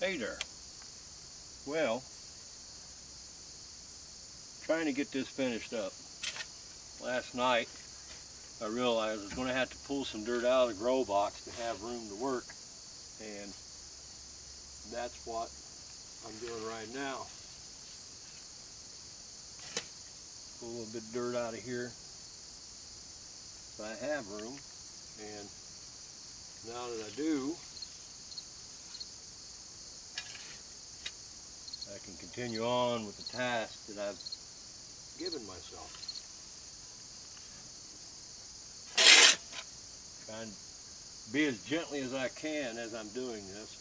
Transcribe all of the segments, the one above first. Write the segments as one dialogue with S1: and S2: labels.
S1: Hey there. Well, trying to get this finished up. Last night I realized I was going to have to pull some dirt out of the grow box to have room to work, and that's what I'm doing right now. Pull a little bit of dirt out of here so I have room, and now that I do, I can continue on with the task that I've given myself. Try and be as gently as I can as I'm doing this.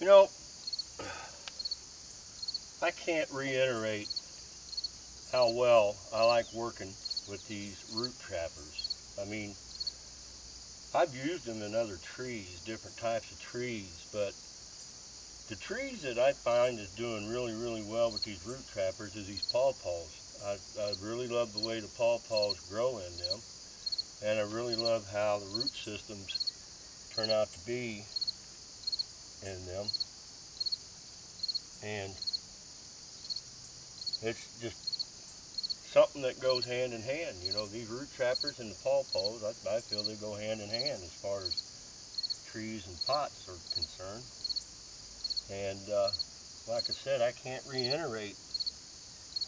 S1: You know, I can't reiterate how well I like working with these root trappers. I mean, I've used them in other trees, different types of trees, but the trees that I find is doing really, really well with these root trappers is these pawpaws. I really love the way the pawpaws grow in them, and I really love how the root systems turn out to be in them, and it's just something that goes hand in hand. You know, these root trappers and the pawpaws, I feel they go hand in hand as far as trees and pots are concerned. And like I said, I can't reiterate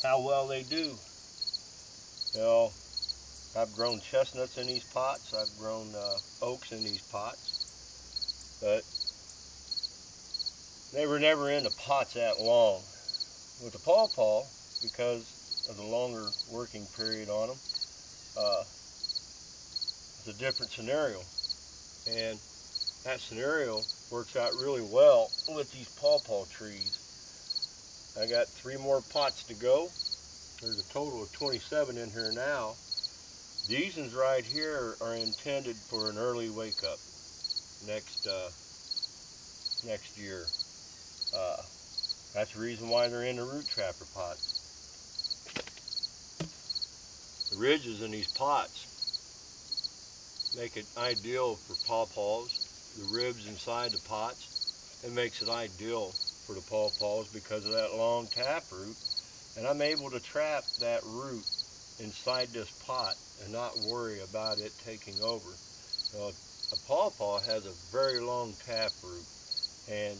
S1: how well they do. You know, I've grown chestnuts in these pots, I've grown oaks in these pots, but they were never in the pots that long. With the pawpaw, because of the longer working period on them, it's a different scenario. And that scenario works out really well with these pawpaw trees. I got 3 more pots to go. There's a total of 27 in here now. These ones right here are intended for an early wake up next year. That's the reason why they're in the root trapper pots. The ridges in these pots make it ideal for pawpaws. The ribs inside the pots, it makes it ideal for the pawpaws because of that long taproot. And I'm able to trap that root inside this pot and not worry about it taking over. Now, a pawpaw has a very long taproot, and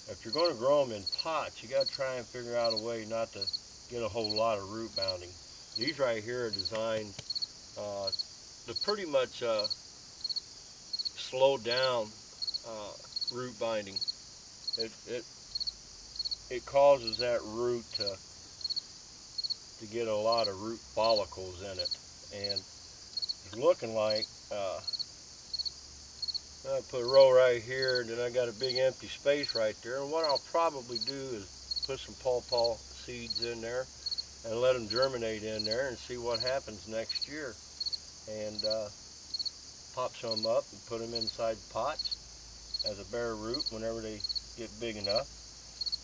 S1: if you're going to grow them in pots, you got to try and figure out a way not to get a whole lot of root bounding. These right here are designed to pretty much slow down root binding. It causes that root to get a lot of root follicles in it, and it's looking like I put a row right here, and then I got a big empty space right there, and what I'll probably do is put some pawpaw seeds in there and let them germinate in there and see what happens next year, and pop some up and put them inside pots as a bare root whenever they get big enough.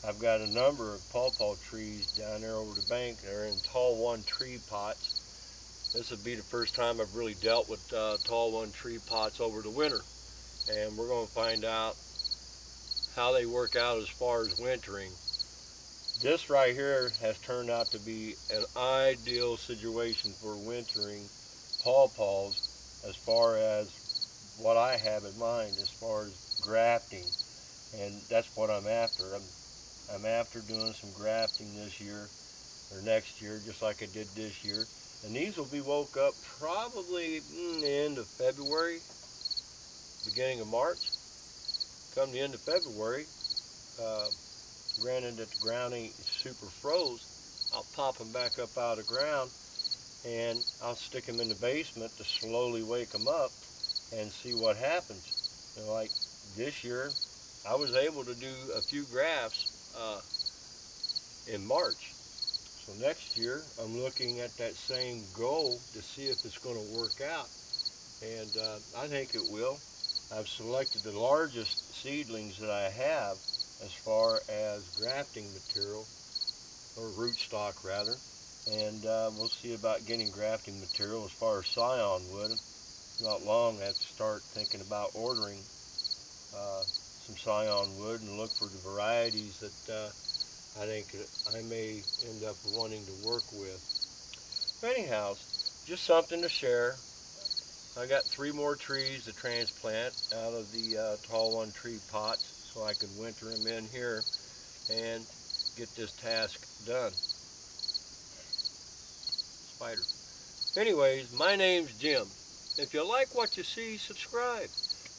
S1: I've got a number of pawpaw trees down there over the bank. They're in tall 1 tree pots. This would be the first time I've really dealt with tall 1 tree pots over the winter, and we're going to find out how they work out as far as wintering. This right here has turned out to be an ideal situation for wintering pawpaws as far as what I have in mind as far as grafting, and that's what I'm after. I'm after doing some grafting this year or next year, just like I did this year, and these will be woke up probably the end of February, beginning of March. Come the end of February, granted that the ground ain't super froze, I'll pop them back up out of the ground, and I'll stick them in the basement to slowly wake them up, and see what happens. You know, like this year, I was able to do a few grafts in March. So next year, I'm looking at that same goal to see if it's going to work out. And I think it will. I've selected the largest seedlings that I have as far as grafting material, or rootstock rather. And we'll see about getting grafting material as far as scion wood. Not long, I have to start thinking about ordering some scion wood and look for the varieties that I think I may end up wanting to work with. But anyhow, just something to share. I got 3 more trees to transplant out of the tall one tree pots so I can winter them in here and get this task done. Spider. Anyways, my name's Jim. If you like what you see, subscribe.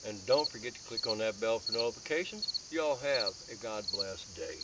S1: And don't forget to click on that bell for notifications. Y'all have a God blessed day.